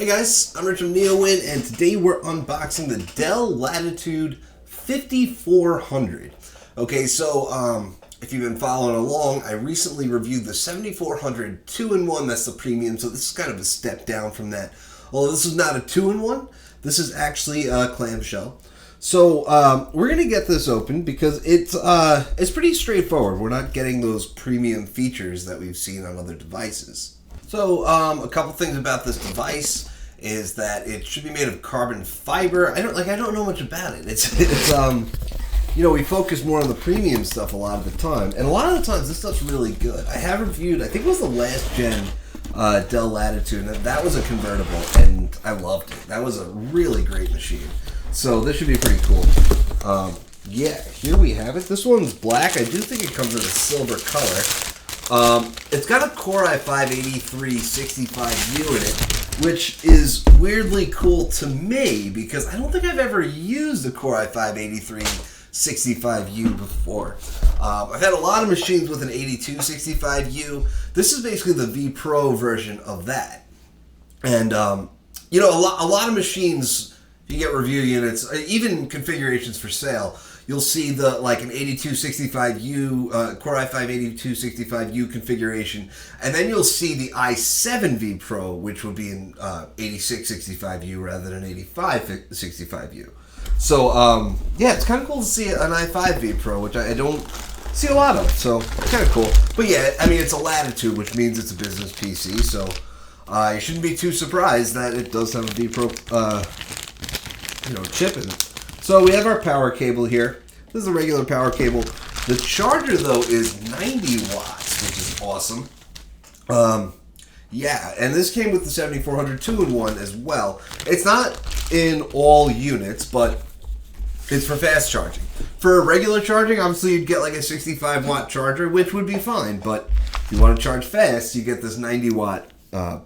Hey guys, I'm Rich from NeoWin, and today we're unboxing the Dell Latitude 5400. Okay, so if you've been following along, I recently reviewed the 7400 2-in-1. That's the premium, so this is kind of a step down from that. Although this is not a 2-in-1, this is actually a clamshell. So we're gonna get this open because it's pretty straightforward. We're not getting those premium features that we've seen on other devices. So a couple things about this device is that it should be made of carbon fiber. I don't know much about it. It's we focus more on the premium stuff a lot of the time, and a lot of the times this stuff's really good. I have reviewed, I think it was the last gen Dell Latitude, and that was a convertible, and I loved it. That was a really great machine. So this should be pretty cool. Yeah, here we have it. This one's black. I do think it comes in a silver color. It's got a Core i5-8365U in it, which is weirdly cool to me because I don't think I've ever used a Core i5-8365U before. I've had a lot of machines with an 8265U. This is basically the V Pro version of that. And, a lot of machines, you get review units, even configurations for sale, you'll see an 8265U, Core i5-8265U configuration, and then you'll see the i7 V Pro, which would be an 8665U rather than an 8565U. So, it's kind of cool to see an i5 V Pro, which I don't see a lot of, so it's kind of cool. But yeah, I mean, it's a Latitude, which means it's a business PC, so you shouldn't be too surprised that it does have a V Pro, chip in it. So we have our power cable here. This is a regular power cable. The charger, though, is 90 watts, which is awesome. And this came with the 7400 2-in-1 as well. It's not in all units, but it's for fast charging. For regular charging, obviously you'd get like a 65-watt charger, which would be fine. But if you want to charge fast, you get this 90-watt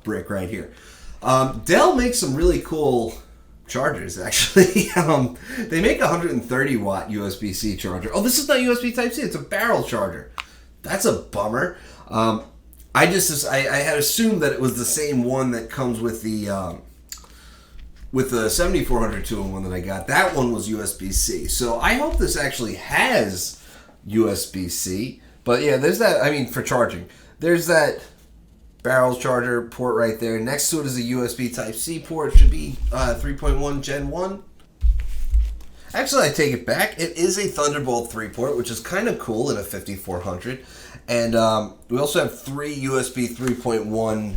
brick right here. Dell makes some really cool chargers, actually. They make a 130-watt Usbc charger. Oh, this is not USB Type-C. It's a barrel charger. That's a bummer. I had assumed that it was the same one that comes with the 7400 2-in-1 that I got. That one was USB-C. So I hope this actually has USB-C. But yeah, there's that. I mean, for charging, there's that barrel charger port right there. Next to it is a USB Type-C port. It should be 3.1 Gen 1. Actually, I take it back. It is a Thunderbolt 3 port, which is kind of cool in a 5400. And we also have 3 USB 3.1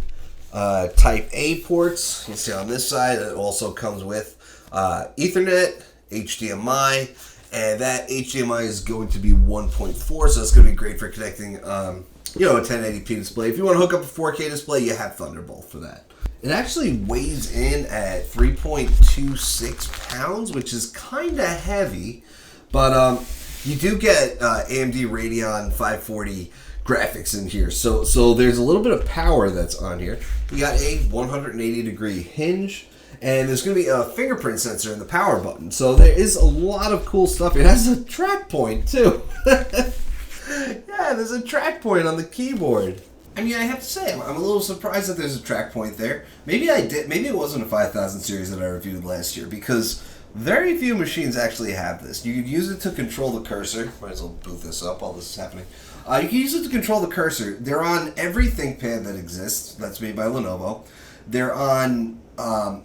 Type A ports. You can see on this side, it also comes with Ethernet, HDMI, and that HDMI is going to be 1.4, so it's going to be great for connecting a 1080p display. If you want to hook up a 4K display, you have Thunderbolt for that. It actually weighs in at 3.26 pounds, which is kind of heavy, but you do get AMD Radeon 540 graphics in here, so there's a little bit of power that's on here. You got a 180-degree hinge, and there's going to be a fingerprint sensor in the power button, so there is a lot of cool stuff. It has a track point, too. Yeah, there's a track point on the keyboard. I mean, I have to say, I'm a little surprised that there's a track point there. Maybe it wasn't a 5000 series that I reviewed last year, because very few machines actually have this. You could use it to control the cursor. Might as well boot this up while this is happening. You can use it to control the cursor. They're on every ThinkPad that exists. That's made by Lenovo. They're on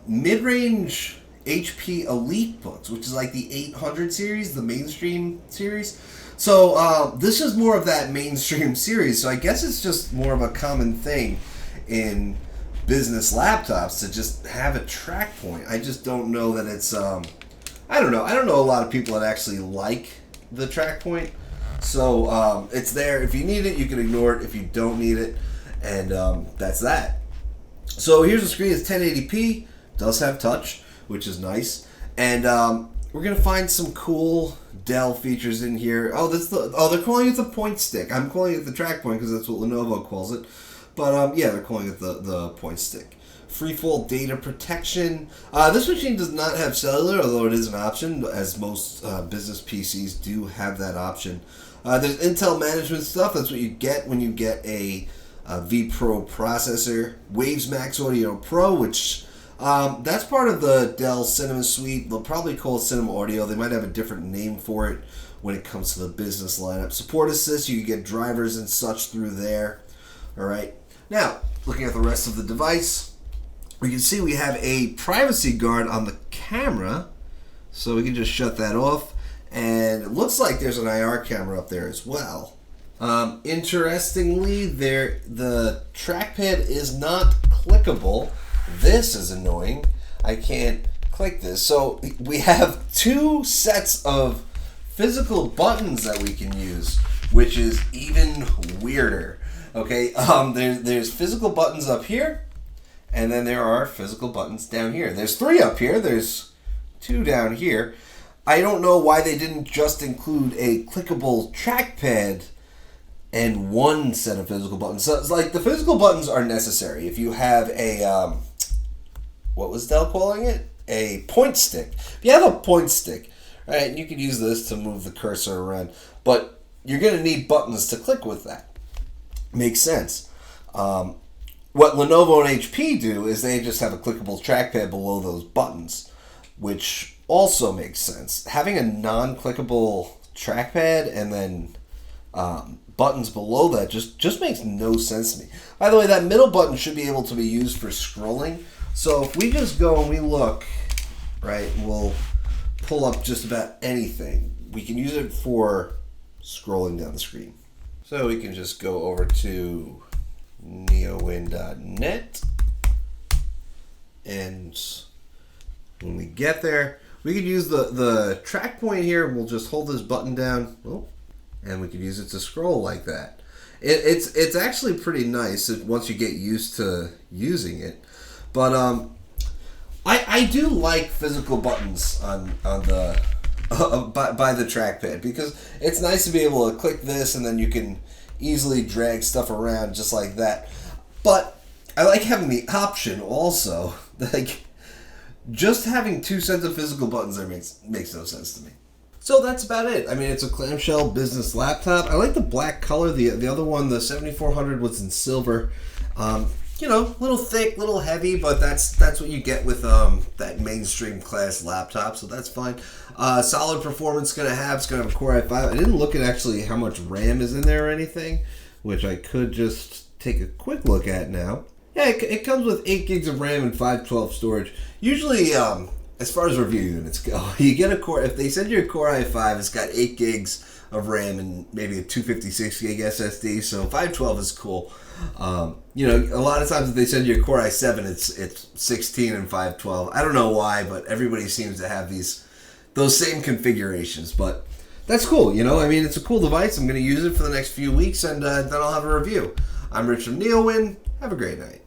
mid-range HP Elite books, which is like the 800 series, the mainstream series. So this is more of that mainstream series, so I guess it's just more of a common thing in business laptops to just have a track point. I just don't know that it's, I don't know a lot of people that actually like the track point. So it's there. If you need it, you can ignore it. If you don't need it, and that's that. So here's the screen. It's 1080p, does have touch, which is nice, and we're gonna find some cool Dell features in here. They're calling it the point stick. I'm calling it the track point because that's what Lenovo calls it. But they're calling it the point stick. Freefall data protection. This machine does not have cellular, although it is an option, as most business PCs do have that option. There's Intel management stuff. That's what you get when you get a V Pro processor. Waves Max Audio Pro, which That's part of the Dell Cinema Suite. They'll probably call it Cinema Audio. They might have a different name for it when it comes to the business lineup. Support Assist, you can get drivers and such through there. All right. Now, looking at the rest of the device, we can see we have a privacy guard on the camera. So we can just shut that off. And it looks like there's an IR camera up there as well. Interestingly, the trackpad is not clickable. This is annoying. I can't click this. So we have two sets of physical buttons that we can use, which is even weirder. Okay, there's physical buttons up here, and then there are physical buttons down here. There's three up here. There's two down here. I don't know why they didn't just include a clickable trackpad and one set of physical buttons. So it's like the physical buttons are necessary. If you have a, what was Dell calling it? A point stick. If you have a point stick, right, you can use this to move the cursor around, but you're going to need buttons to click with that. Makes sense. What Lenovo and HP do is they just have a clickable trackpad below those buttons, which also makes sense. Having a non-clickable trackpad and then buttons below that just makes no sense to me. By the way, that middle button should be able to be used for scrolling. So if we just go and we look, right, we'll pull up just about anything. We can use it for scrolling down the screen. So we can just go over to neowin.net, and when we get there, we could use the track point here. We'll just hold this button down, and we could use it to scroll like that. It's actually pretty nice once you get used to using it. But I do like physical buttons on the by the trackpad, because it's nice to be able to click this and then you can easily drag stuff around just like that. But I like having the option also, like just having two sets of physical buttons there makes no sense to me. So that's about it. I mean, it's a clamshell business laptop. I like the black color. The other one, the 7400, was in silver. You know, little thick, little heavy, but that's what you get with that mainstream class laptop, so that's fine. Solid performance it's gonna have a Core i5. I didn't look at actually how much RAM is in there or anything, which I could just take a quick look at now. Yeah, it comes with 8 gigs of RAM and 512 storage. Usually, as far as review units go, you get a Core. If they send you a Core i5, it's got 8 gigs of RAM and maybe a 256 gig SSD, so 512 is cool. You know, a lot of times if they send you a Core i7, it's 16 and 512. I don't know why, but everybody seems to have those same configurations. But that's cool, you know. I mean, it's a cool device. I'm going to use it for the next few weeks, and then I'll have a review. I'm Rich from NeoWin. Have a great night.